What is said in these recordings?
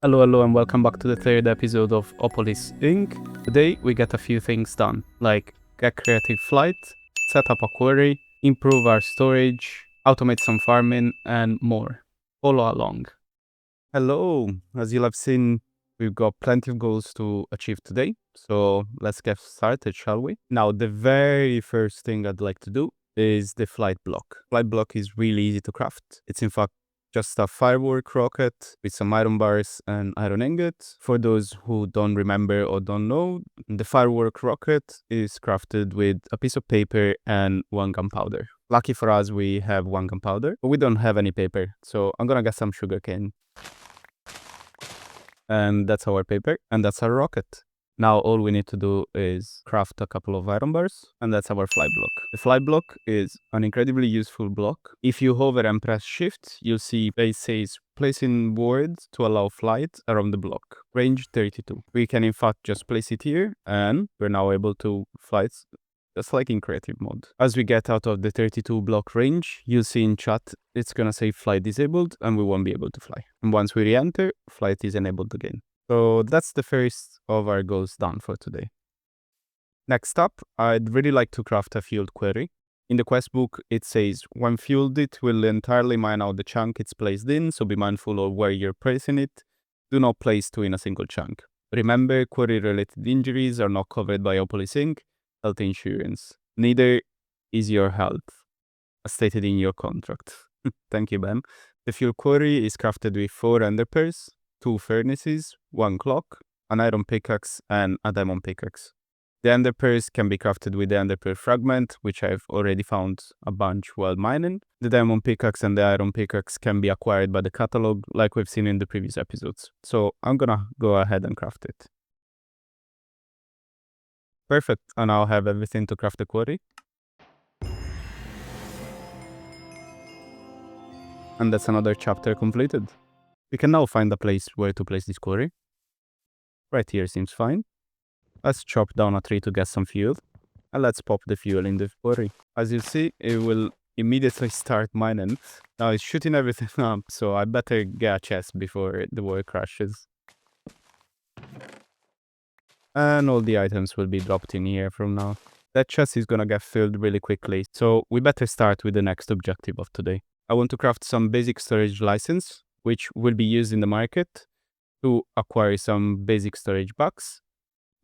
Hello, and welcome back to the third episode of Opolis Inc. Today we get a few things done, like get creative flight, set up a quarry, improve our storage, automate some farming, and more. Follow along. Hello, as you'll have seen, we've got plenty of goals to achieve today, so let's get started, shall we? Now, the very first thing I'd like to do is the flight block. Flight block is really easy to craft. It's in fact just a firework rocket with some iron bars and iron ingots. For those who don't remember or don't know, the firework rocket is crafted with a piece of paper and 1 gunpowder. Lucky for us, we have 1 gunpowder, but we don't have any paper, so I'm gonna get some sugarcane. And that's our paper, and that's our rocket. Now all we need to do is craft a couple of iron bars, and that's our fly block. The fly block is an incredibly useful block. If you hover and press shift, you'll see it says placing boards to allow flight around the block. Range 32. We can in fact just place it here, and we're now able to fly just like in creative mode. As we get out of the 32 block range, you'll see in chat, it's gonna say flight disabled and we won't be able to fly. And once we re-enter, flight is enabled again. So that's the first of our goals done for today. Next up, I'd really like to craft a fueled quarry. In the quest book, it says, when fueled it will entirely mine out the chunk it's placed in, so be mindful of where you're placing it. Do not place 2 in a single chunk. Remember, quarry-related injuries are not covered by Opolis Inc. health insurance. Neither is your health, as stated in your contract. Thank you, Ben. The fuel quarry is crafted with 4 ender pearls, 2 furnaces, 1 clock, an iron pickaxe, and a diamond pickaxe. The ender pearls can be crafted with the ender pearl fragment, which I've already found a bunch while mining. The diamond pickaxe and the iron pickaxe can be acquired by the catalog, like we've seen in the previous episodes. So I'm gonna go ahead and craft it. Perfect, and I'll have everything to craft the quarry. And that's another chapter completed. We can now find a place where to place this quarry. Right here seems fine. Let's chop down a tree to get some fuel. And let's pop the fuel in the quarry. As you see, it will immediately start mining. Now it's shooting everything up, so I better get a chest before the wall crashes. And all the items will be dropped in here from now. That chest is gonna get filled really quickly, so we better start with the next objective of today. I want to craft some basic storage license, which will be used in the market to acquire some basic storage box.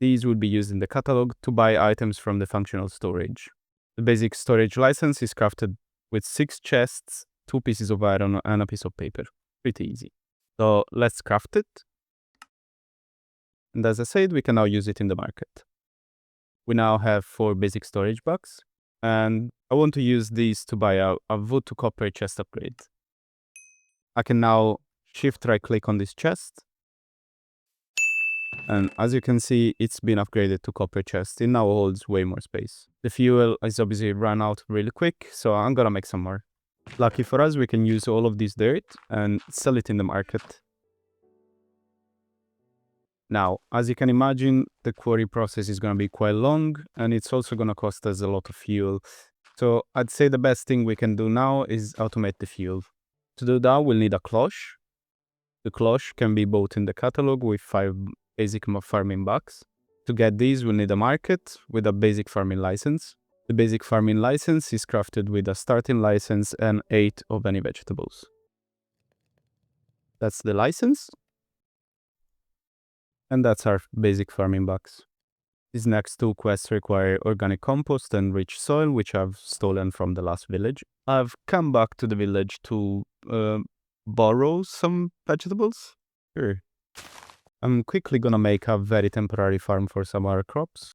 These will be used in the catalog to buy items from the functional storage. The basic storage license is crafted with 6 chests, 2 pieces of iron, and a piece of paper. Pretty easy. So let's craft it. And as I said, we can now use it in the market. We now have 4 basic storage boxes, and I want to use these to buy a wood to copper chest upgrade. I can now shift right click on this chest, and as you can see, it's been upgraded to copper chest. It now holds way more space. The fuel is obviously run out really quick, so I'm gonna make some more. Lucky for us, we can use all of this dirt and sell it in the market. Now, as you can imagine, the quarry process is going to be quite long, and it's also going to cost us a lot of fuel. So I'd say the best thing we can do now is automate the fuel. To do that, we'll need a cloche. The cloche can be bought in the catalog with 5 basic farming bucks. To get these, we'll need a market with a basic farming license. The basic farming license is crafted with a starting license and 8 of any vegetables. That's the license. And that's our basic farming box. These next 2 quests require organic compost and rich soil, which I've stolen from the last village. I've come back to the village to borrow some vegetables. Sure. I'm quickly gonna make a very temporary farm for some other crops.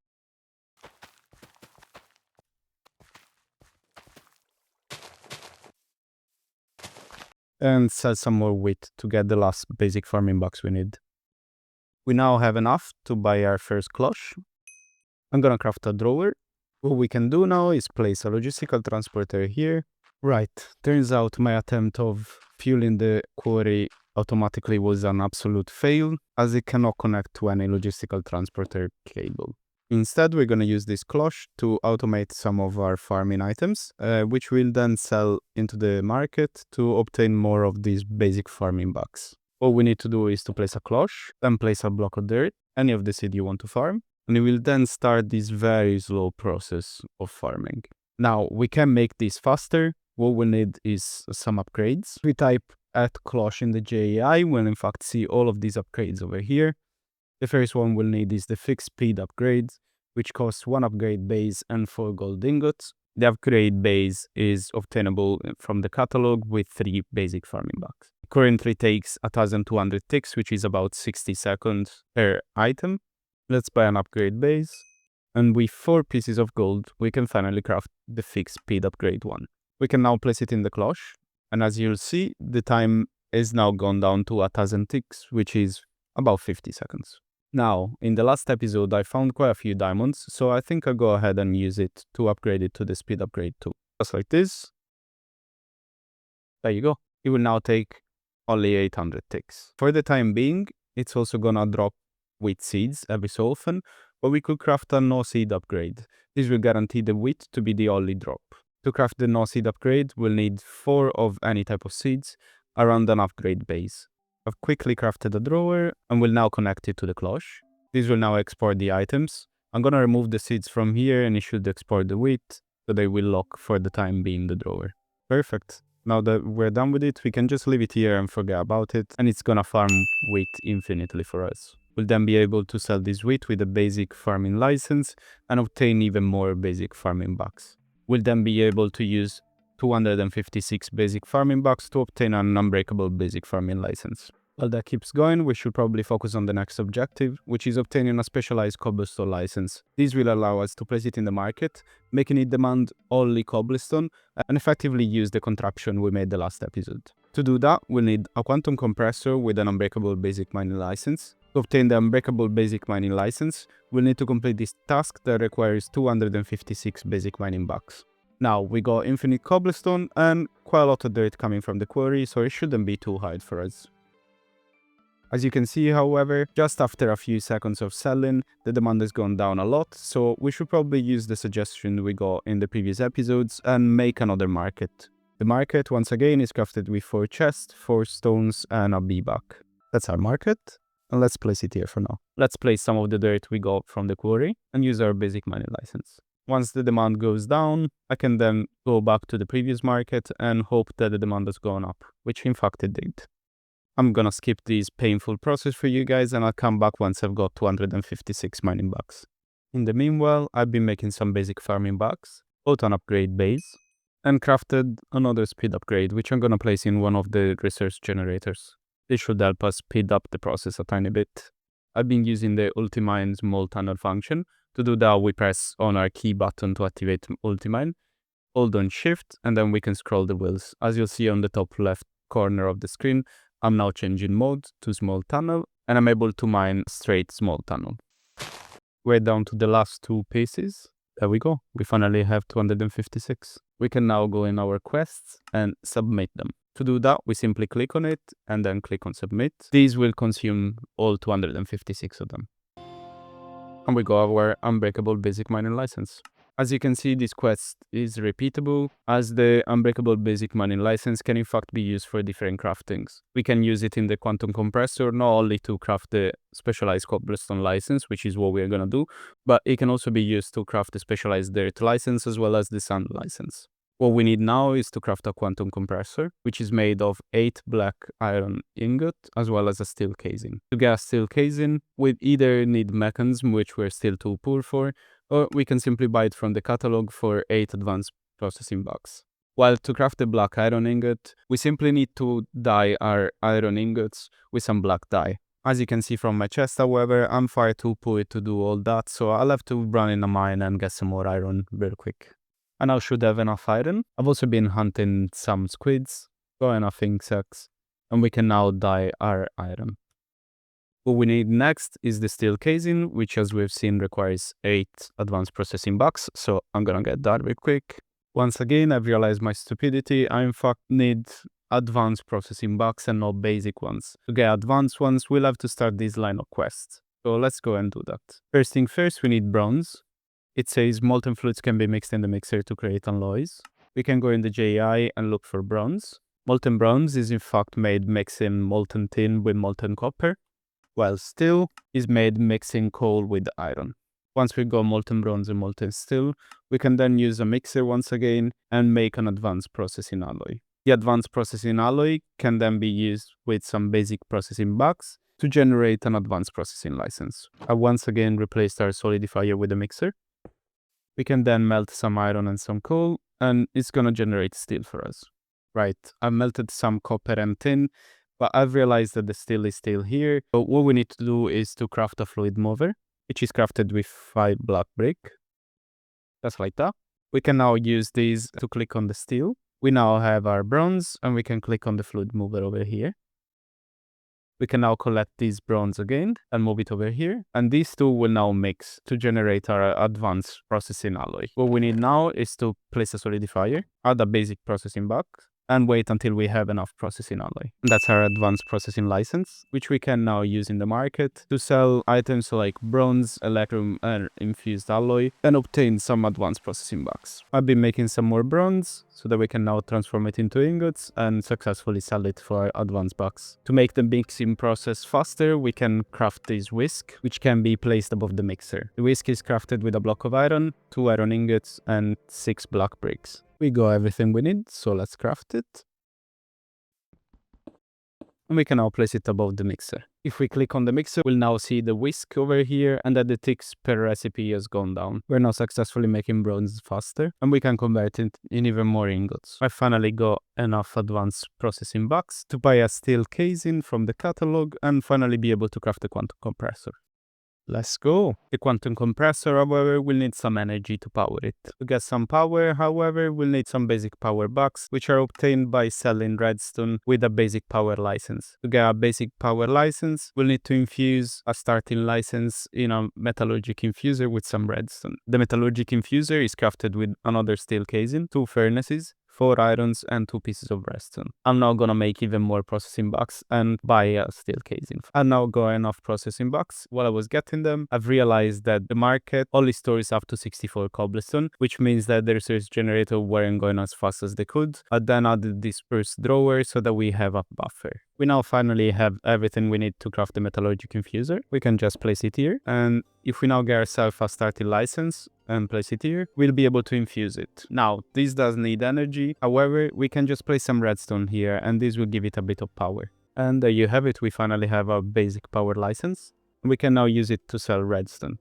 And sell some more wheat to get the last basic farming box we need. We now have enough to buy our first cloche. I'm gonna craft a drawer. What we can do now is place a logistical transporter here. Right, turns out my attempt of fueling the quarry automatically was an absolute fail, as it cannot connect to any logistical transporter cable. Instead, we're gonna use this cloche to automate some of our farming items, which we'll then sell into the market to obtain more of these basic farming bucks. All we need to do is to place a cloche, then place a block of dirt, any of the seed you want to farm, and it will then start this very slow process of farming. Now, we can make this faster. What we need is some upgrades. We type add cloche in the JAI, we'll in fact see all of these upgrades over here. The first one we'll need is the fixed speed upgrade, which costs 1 upgrade base and 4 gold ingots. The upgrade base is obtainable from the catalog with 3 basic farming bucks. It currently takes 1200 ticks, which is about 60 seconds per item. Let's buy an upgrade base. And with 4 pieces of gold, we can finally craft the fixed speed upgrade one. We can now place it in the cloche. And as you'll see, the time is now gone down to 1000 ticks, which is about 50 seconds. Now, in the last episode, I found quite a few diamonds, so I think I'll go ahead and use it to upgrade it to the speed upgrade too. Just like this. There you go. It will now take only 800 ticks. For the time being, it's also gonna drop wheat seeds every so often, but we could craft a no seed upgrade. This will guarantee the wheat to be the only drop. To craft the no seed upgrade, we'll need 4 of any type of seeds around an upgrade base. I've quickly crafted a drawer and will now connect it to the cloche. This will now export the items. I'm gonna remove the seeds from here and it should export the wheat, so they will lock for the time being the drawer. Perfect. Now that we're done with it, we can just leave it here and forget about it, and it's gonna farm wheat infinitely for us. We'll then be able to sell this wheat with a basic farming license and obtain even more basic farming bucks. We'll then be able to use 256 basic farming bucks to obtain an unbreakable basic farming license. While that keeps going, we should probably focus on the next objective, which is obtaining a specialized cobblestone license. This will allow us to place it in the market, making it demand only cobblestone, and effectively use the contraption we made the last episode. To do that, we'll need a quantum compressor with an unbreakable basic mining license. To obtain the unbreakable basic mining license, we'll need to complete this task that requires 256 basic mining bucks. Now, we got infinite cobblestone and quite a lot of dirt coming from the quarry, so it shouldn't be too hard for us. As you can see, however, just after a few seconds of selling, the demand has gone down a lot, so we should probably use the suggestion we got in the previous episodes and make another market. The market, once again, is crafted with 4 chests, 4 stones, and a bee-buck. That's our market, and let's place it here for now. Let's place some of the dirt we got from the quarry and use our basic mining license. Once the demand goes down, I can then go back to the previous market and hope that the demand has gone up, which in fact it did. I'm gonna skip this painful process for you guys and I'll come back once I've got 256 mining bucks. In the meanwhile, I've been making some basic farming bucks, both on upgrade base, and crafted another speed upgrade, which I'm gonna place in one of the research generators. This should help us speed up the process a tiny bit. I've been using the Ultimine small tunnel function. To do that, we press on our key button to activate Ultimine, hold on Shift, and then we can scroll the wheels. As you'll see on the top left corner of the screen, I'm now changing mode to small tunnel, and I'm able to mine straight small tunnel. We're down to the last 2 pieces. There we go. We finally have 256. We can now go in our quests and submit them. To do that, we simply click on it and then click on submit. These will consume all 256 of them. And we got our unbreakable basic mining license. As you can see, this quest is repeatable, as the unbreakable basic mining license can in fact be used for different craftings. We can use it in the quantum compressor not only to craft the specialized cobblestone license, which is what we're gonna do, but it can also be used to craft the specialized dirt license as well as the sand license. What we need now is to craft a quantum compressor, which is made of 8 black iron ingot as well as a steel casing. To get a steel casing, we either need mechanism, which we're still too poor for, or we can simply buy it from the catalog for 8 advanced processing bucks. While to craft the black iron ingot, we simply need to dye our iron ingots with some black dye. As you can see from my chest, however, I'm far too poor to do all that, so I'll have to run in a mine and get some more iron real quick. I now should have enough iron. I've also been hunting some squids, got enough insects, and we can now dye our iron. What we need next is the steel casing, which as we've seen requires 8 advanced processing bucks, so I'm gonna get that real quick. Once again, I've realized my stupidity. I in fact need advanced processing bucks and not basic ones. To get advanced ones, we'll have to start this line of quests. So let's go and do that. First thing first, we need bronze. It says molten fluids can be mixed in the mixer to create alloys. We can go in the JI and look for bronze. Molten bronze is in fact made mixing molten tin with molten copper, while steel is made mixing coal with iron. Once we got molten bronze and molten steel, we can then use a mixer once again and make an advanced processing alloy. The advanced processing alloy can then be used with some basic processing bugs to generate an advanced processing license. I once again replaced our solidifier with a mixer. We can then melt some iron and some coal, and it's gonna generate steel for us. Right, I melted some copper and tin, but I've realized that the steel is still here. So what we need to do is to craft a fluid mover, which is crafted with 5 black brick. Just like that. We can now use these to click on the steel. We now have our bronze, and we can click on the fluid mover over here. We can now collect this bronze again and move it over here. And these two will now mix to generate our advanced processing alloy. What we need now is to place a solidifier, add a basic processing box, and wait until we have enough processing alloy. That's our advanced processing license, which we can now use in the market to sell items like bronze, electrum, and infused alloy, and obtain some advanced processing box. I've been making some more bronze so that we can now transform it into ingots and successfully sell it for advanced box. To make the mixing process faster, we can craft this whisk, which can be placed above the mixer. The whisk is crafted with a block of iron, 2 iron ingots, and 6 black bricks. We got everything we need, so let's craft it. And we can now place it above the mixer. If we click on the mixer, we'll now see the whisk over here and that the ticks per recipe has gone down. We're now successfully making bronze faster, and we can convert it in even more ingots. I finally got enough advanced processing box to buy a steel casing from the catalog and finally be able to craft a quantum compressor. Let's go. The quantum compressor, however, will need some energy to power it. To get some power, however, we'll need some basic power bucks, which are obtained by selling redstone with a basic power license. To get a basic power license, we'll need to infuse a starting license in a metallurgic infuser with some redstone. The metallurgic infuser is crafted with another steel casing, 2 furnaces, 4 irons, and 2 pieces of redstone. I'm now gonna make even more processing box and buy a steel casing. I now got enough processing box. While I was getting them, I've realized that the market only stores up to 64 cobblestone, which means that the resource generator weren't going as fast as they could. I then added this first drawer so that we have a buffer. We now finally have everything we need to craft the metallurgic infuser. We can just place it here, and if we now get ourselves a starting license and place it here, we'll be able to infuse it. Now, this does need energy. However, we can just place some redstone here, and this will give it a bit of power. And there you have it. We finally have our basic power license. We can now use it to sell redstone.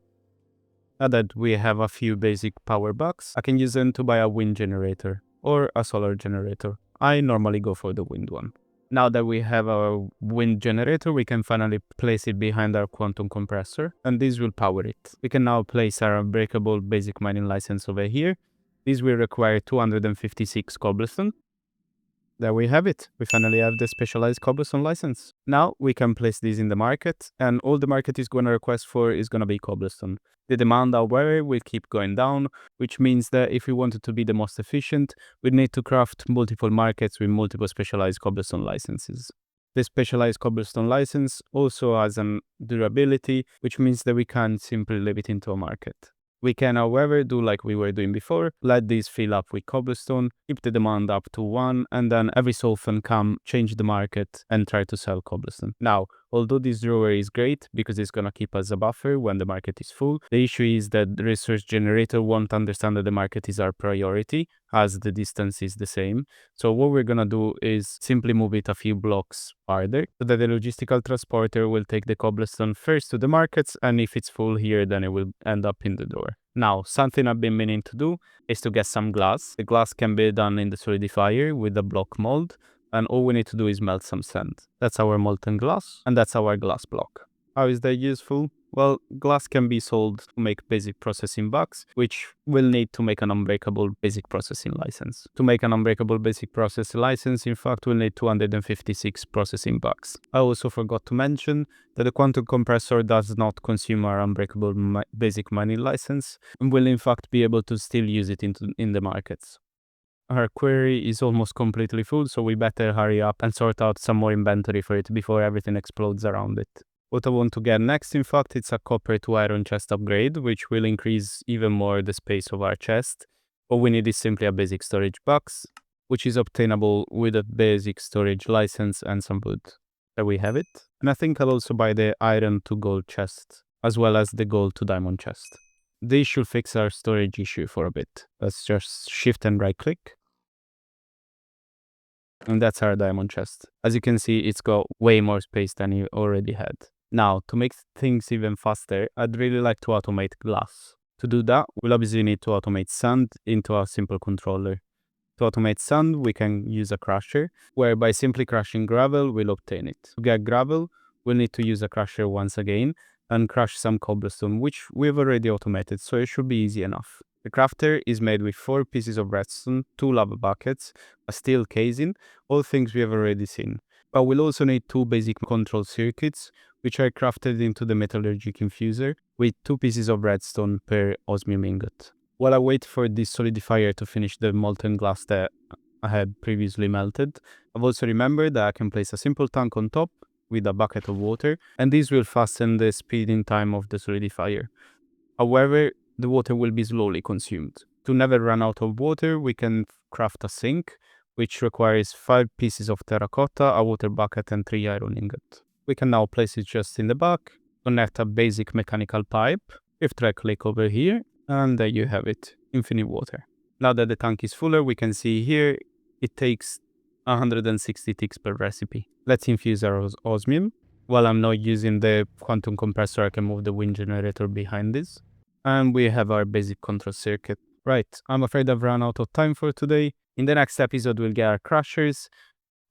Now that we have a few basic power bucks, I can use them to buy a wind generator or a solar generator. I normally go for the wind one. Now that we have our wind generator, we can finally place it behind our quantum compressor, and this will power it. We can now place our unbreakable basic mining license over here. This will require 256 cobblestone. There we have it. We finally have the specialized cobblestone license. Now we can place this in the market, and all the market is going to request for is going to be cobblestone. The demand, however, will keep going down, which means that if we wanted to be the most efficient, we need to craft multiple markets with multiple specialized cobblestone licenses. The specialized cobblestone license also has an durability, which means that we can't simply leave it into a market. We can, however, do like we were doing before, let these fill up with cobblestone, keep the demand up to 1, and then every so often come, change the market, and try to sell cobblestone. Now, although this drawer is great because it's gonna keep us a buffer when the market is full, the issue is that the resource generator won't understand that the market is our priority, as the distance is the same. So what we're gonna do is simply move it a few blocks farther, so that the logistical transporter will take the cobblestone first to the markets, and if it's full here, then it will end up in the door. Now, something I've been meaning to do is to get some glass. The glass can be done in the solidifier with a block mold, and all we need to do is melt some sand. That's our molten glass, and that's our glass block. How is that useful? Well, glass can be sold to make basic processing bucks, which will need to make an unbreakable basic processing license. To make an unbreakable basic processing license, in fact, we'll need 256 processing bucks. I also forgot to mention that the quantum compressor does not consume our unbreakable basic mining license, and will in fact be able to still use it in the markets. Our quarry is almost completely full, so we better hurry up and sort out some more inventory for it before everything explodes around it. What I want to get next, in fact, it's a copper to iron chest upgrade, which will increase even more the space of our chest. What we need is simply a basic storage box. which is obtainable with a basic storage license and some wood. There we have it. And I think I'll also buy the iron to gold chest, as well as the gold to diamond chest. This should fix our storage issue for a bit. Let's just shift and right click. And that's our diamond chest. As you can see, it's got way more space than you already had. Now, to make things even faster, I'd really like to automate glass. To do that, we'll obviously need to automate sand into a simple controller. To automate sand, we can use a crusher, where by simply crushing gravel, we'll obtain it. To get gravel, we'll need to use a crusher once again and crush some cobblestone, which we've already automated, so it should be easy enough. The crafter is made with 4 pieces of redstone, 2 lava buckets, a steel casing, all things we have already seen. But we'll also need 2 basic control circuits, which are crafted into the metallurgic infuser, with 2 pieces of redstone per osmium ingot. While I wait for this solidifier to finish the molten glass that I had previously melted, I've also remembered that I can place a simple tank on top with a bucket of water, and this will fasten the speeding time of the solidifier. However, the water will be slowly consumed. To never run out of water, we can craft a sink, which requires 5 pieces of terracotta, a water bucket, and 3 iron ingots. We can now place it just in the back, connect a basic mechanical pipe, shift right click over here, and there you have it, infinite water. Now that the tank is fuller, we can see here, it takes 160 ticks per recipe. Let's infuse our osmium. While I'm not using the quantum compressor, I can move the wind generator behind this. And we have our basic control circuit. Right, I'm afraid I've run out of time for today. In the next episode, we'll get our crushers,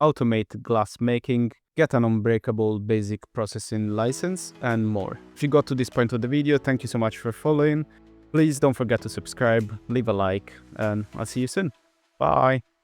automate glass making, get an unbreakable basic processing license, and more. If you got to this point of the video, thank you so much for following. Please don't forget to subscribe, leave a like, and I'll see you soon. Bye!